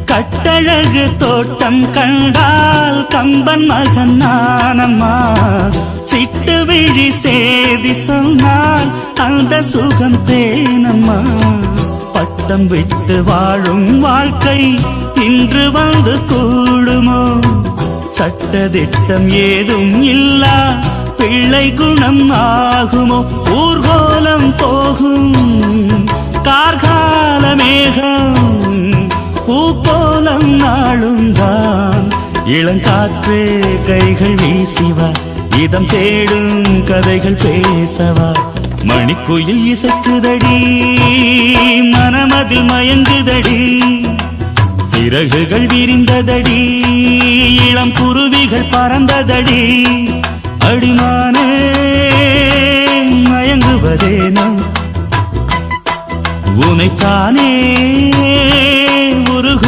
கட்டழகு தோட்டம் கண்டால் கம்பன் மகன் நானம்மா. சிட்டு விழி சேதி சொன்னால் அந்த சுகம் தேனம்மா. பட்டம் விட்டு வாழும் வாழ்க்கை இன்று வந்து கூடுமோ? சட்டதிட்டம் ஏதும் இல்லா பிள்ளை குணம் ஆகுமோ? ஊர்கோலம் போகும் கார்கால மேகம் பூக்கோலம் நாளுந்தான். இளங்காற்றே கைகள் வீசிவா, இதம் தேடும் கதைகள் பேசவா. மணிக்குயில் இசைக்குதடி, மனமதில் மயங்குதடி. சிறகுகள் விரிந்ததடி, இளம் குருவிகள் பறந்ததடி. அடிமானே மயங்குவதேனோ உனைத்தானே